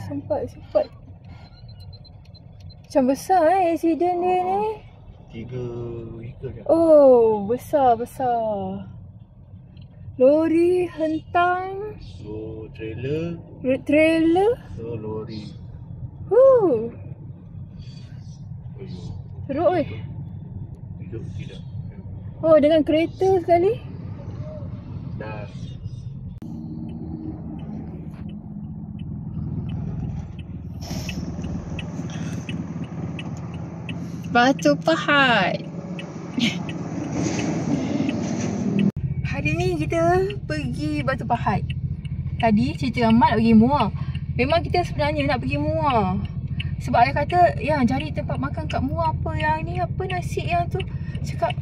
Sempat. Macam besar accident dia ni. 3 vehicle je. Oh, besar. Lori hentam. So trailer. So lori. Teruk weh. Hidup tidak. Oh, dengan kereta sekali. Dah. Batu Pahat. Hari ni kita pergi Batu Pahat. Tadi cerita Ahmad nak pergi Muar. Memang kita sebenarnya nak pergi Muar. Sebab ayah kata, ya cari tempat makan kat Muar apa yang ni, apa nasi yang tu. Cakap,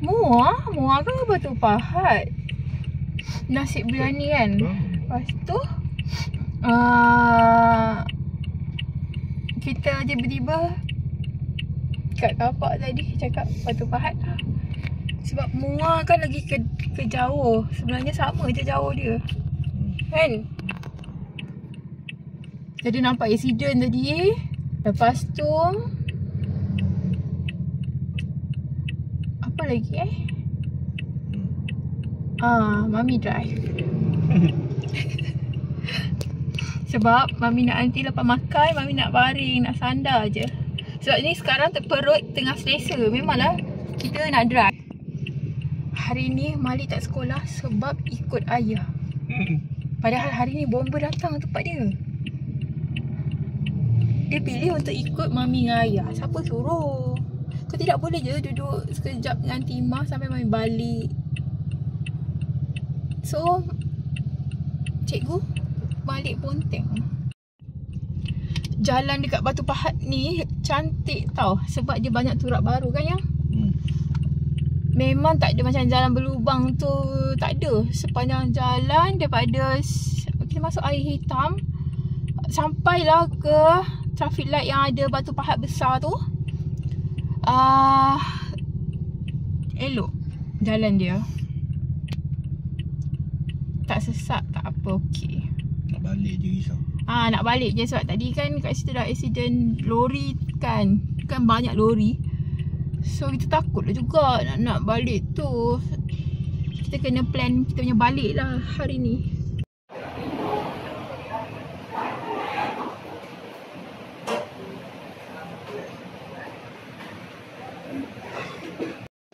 Muar ke Batu Pahat? Nasi biryani kan. Lepas tu kita tiba-tiba kat kapak tadi cakap Batu Pahat lah. Sebab Muar kan lagi ke jauh. Sebenarnya sama je jauh dia, kan? Jadi nampak accident tadi. Lepas tu apa lagi Mami drive. Sebab Mami nak nanti lepas makan, Mami nak baring, nak sandar je. Sebab ni sekarang perut tengah selesa. Memanglah kita nak drive. Hari ni Malik tak sekolah sebab ikut ayah. Padahal hari ni bomba datang tempat dia. Dia pilih untuk ikut Mami dengan ayah. Siapa suruh? Kau tidak boleh je duduk sekejap dengan Timah sampai Mami balik. So cikgu balik Ponteng. Jalan dekat Batu Pahat ni cantik tau. Sebab dia banyak turap baru kan yang? Memang tak ada macam jalan berlubang tu. Tak ada. Sepanjang jalan daripada kita masuk air hitam sampailah ke traffic light yang ada Batu Pahat besar tu. Elok jalan dia. Tak sesak, tak apa, okey. Nak balik je risau. Nak balik je sebab tadi kan kat situ dah accident lori kan. Kan banyak lori. So kita takut lah juga nak balik tu. Kita kena plan kita punya balik lah hari ni.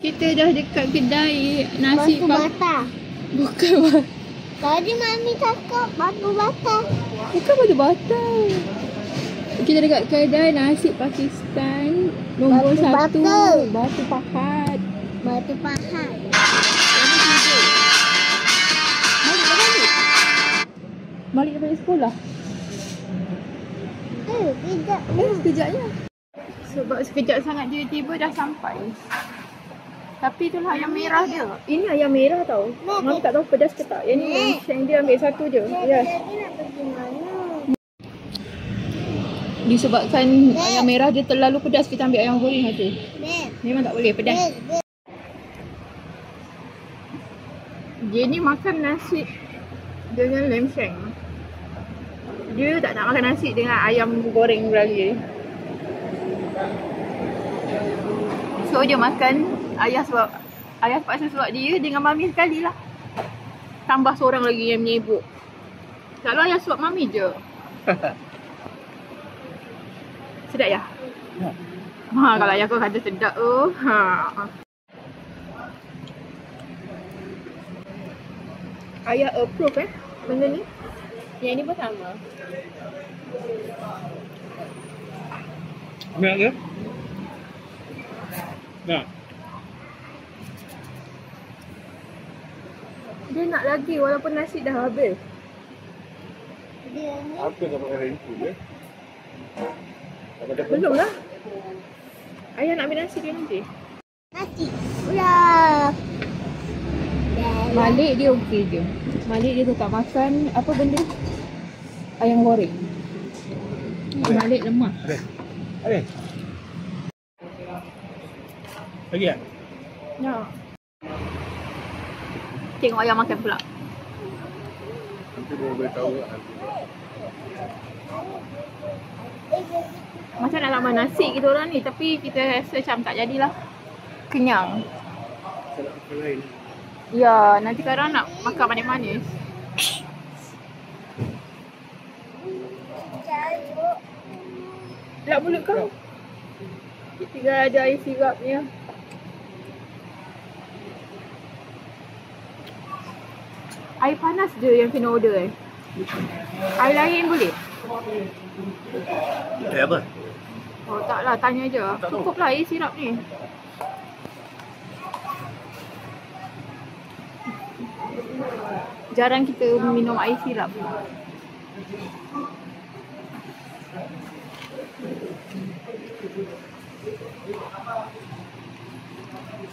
Kita dah dekat kedai nasi bata. Bukan. Tadi Mami cakap batu bata. Bukan batu bata. Kita dekat kedai nasi Pakistan nombor 1 Batu Pahat. Batu Pahat. Malik daripada sekolah. Sekejapnya. Sebab sekejap sangat dia tiba dah sampai. Tapi itulah ayam merah dia. Ini ayam merah tau. Mami tak tahu pedas ke tak. Yang ni yang dia ambil satu je. Ya. Nak pergi mana? Disebabkan ayam merah dia terlalu pedas, kita ambil ayam goreng saja. Memang tak boleh pedas. Dia ni makan nasi dengan lamb shank. Dia tak nak makan nasi dengan ayam goreng lagi. So dia makan ayah paksa suap dia dengan Mami sekali lah. Tambah seorang lagi yang menyebuk. Kalau ayah suap Mami je. Sedap ya? Ya. Kalau ayah kau kata sedap tu. Ayah approve benda ni. Yang ni pun sama. Ambil ke? Nak? Dia nak lagi walaupun nasi dah habis. Apa nak pakai handphone je? Belum lah. Ayah nak ambil nasi dia nanti. Nasi. Ulah. Malik dia okey je. Malik dia tak makan apa benda? Ayam goreng. Malik lemah. Ada. Lagi tak? Ya. Tengok ayah makan pula. Kita boleh tahu Macam nak tambah nasi kita orang ni, tapi kita rasa macam tak jadilah. Kenyang. salah apa lain. Ya, nanti korang nak makan manis-manis. Gelap mulut kau. Tinggal ada air sirapnya. Air panas je yang kena order Air lain boleh? Apa? Oh taklah, tanya je. Cukuplah air sirap ni. Jarang kita minum air sirap.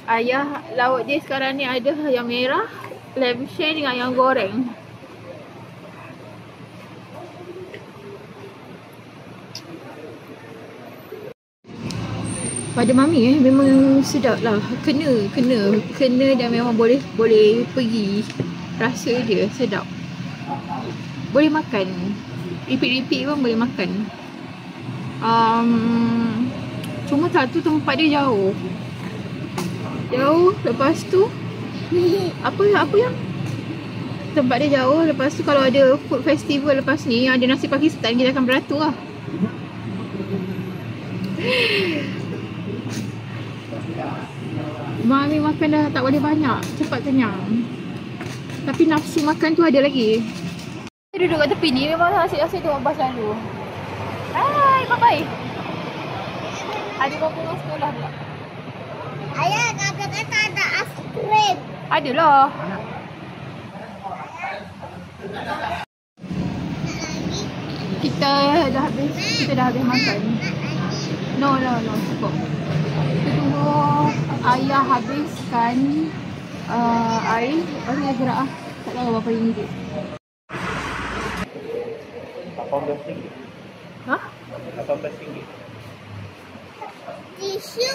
Ayah lauk dia sekarang ni ada yang merah, lamb shank dengan ayam goreng. Pada mami memang sedap lah. Kena dan memang boleh pergi. Rasa dia sedap. Boleh makan. Repeat pun boleh makan. Cuma satu tempat dia jauh. Lepas tu apa yang tempat dia jauh. Lepas tu kalau ada food festival lepas ni, ada nasi Pakistan, kita akan beratur lah. Mami makan dah tak boleh banyak, cepat kenyang. Tapi nafsu makan tu ada lagi. Saya duduk kat tepi ni, memang asyik-asyik tengok bas lalu. Hai, bye-bye. Ada bapa sekolah pula. Ayah, kakak kata ada aiskrim. Adalah. Kita dah habis makan. No, cukup. Kita tunggu ayah habiskan air. Baru dia gerak lah. Tak tahu berapa ringgit. RM18. Ha? RM18. Tisu.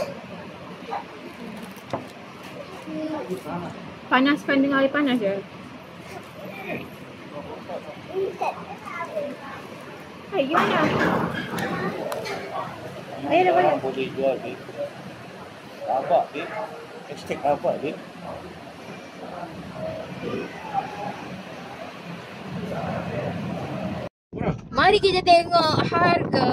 Panaskan dengan air panas je. Hai, gimana? Ayah dah bayar. Boleh jual, Bik. Abak, Bik. Hashtag abak, Bik. Mari kita tengok harga.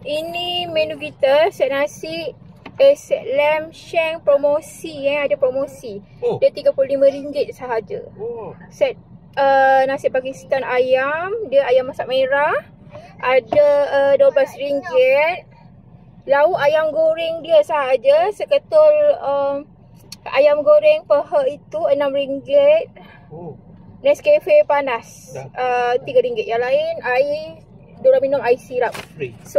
Ini menu kita, set nasi, set lamb shank promosi ada promosi. Oh. Dia RM35 sahaja. Oh. Set nasi Pakistan ayam, dia ayam masak merah. Ada RM12. Lauk ayam goreng dia sahaja seketul ayam goreng peha itu RM6. Oh. Nescafe panas RM3. Yang lain air, diorang minum air sirap. Free. So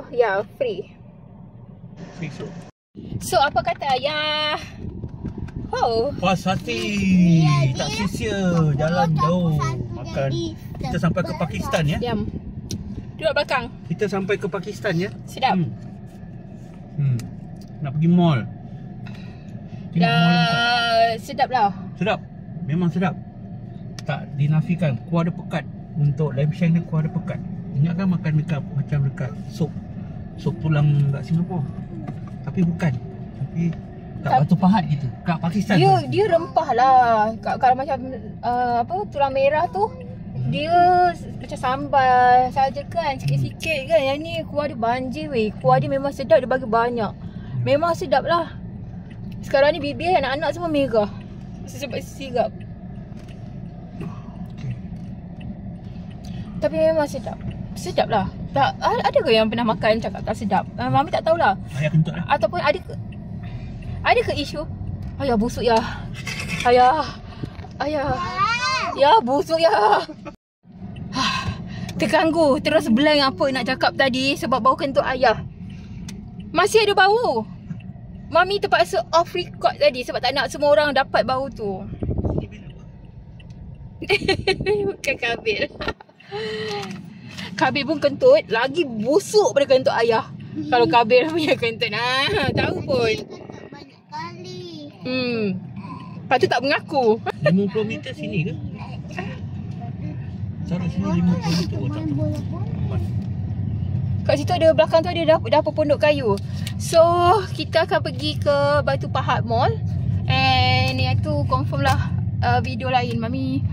ya, free. Free soup. So apa kata ayah? Oh, Puas hati. Tak sia-sia. Jalan jauh. Makan. Kita sampai ke Pakistan ya. diam. Duduk belakang. Kita sampai ke Pakistan ya. Sedap. Nak pergi mall. Tengok mall dekat. Sedap lah. Sedap. Memang sedap. Tak dinafikan. Kuah dia pekat. Untuk lamb shank ni kuah dia pekat. Ingatkan makan dekat macam dekat sup tulang kat Singapura. Tapi bukan. Tapi kat Batu Pahat gitu. Kat Pakistan. Dia rempah lah. Kalau macam tulang merah tu, dia macam sambal saja kan, sikit-sikit kan. Yang ni kuah dia banjir weh. Kuah dia memang sedap, dia bagi banyak. Memang sedap lah. Sekarang ni bibir anak-anak semua merah sebab sirap. Tapi memang sedap. Sedap lah. Tak, ada ke yang pernah makan cakap tak sedap? Mami tak tahulah. Ayah kentut lah. Ataupun ada ke isu? Ayah busuk ya. Ayah. Ya busuk ya. Terganggu. Terus blank apa nak cakap tadi sebab bau kentut ayah. Masih ada bau. Mami terpaksa off record tadi sebab tak nak semua orang dapat bau tu. Bukan Kabil. Kabil pun kentut lagi busuk pada kentut ayah. Kalau Kabil punya kentut tahu pun. Kentut banyak kali. Lepas tu tak mengaku. 50 meter sini ke? Taruh sini 50 tu tak tahu. Kat situ ada, belakang tu ada dapur pondok kayu. So kita akan pergi ke Batu Pahat Mall. And yang tu confirm lah video lain. Mami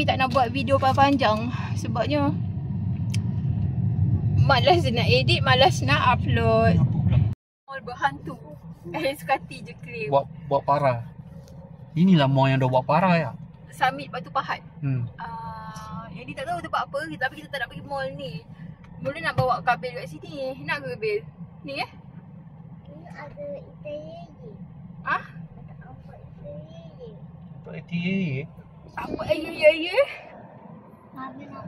tak nak buat video panjang sebabnya malas nak edit, malas nak upload. Apa pula? Mall berhantu. Sekati je claim. Buat parah. Inilah mall yang dah buat parah ya. Summit Batu Pahat. Yang dia tak tahu tempat apa, tapi kita tak nak pergi mall ni. Mula nak bawa kabel kat sini. Nak ke kabel? Ni Ini ada ikan ye. Ah? Ada apa ikan ye? Tak ATA. Apa ya? Mami nak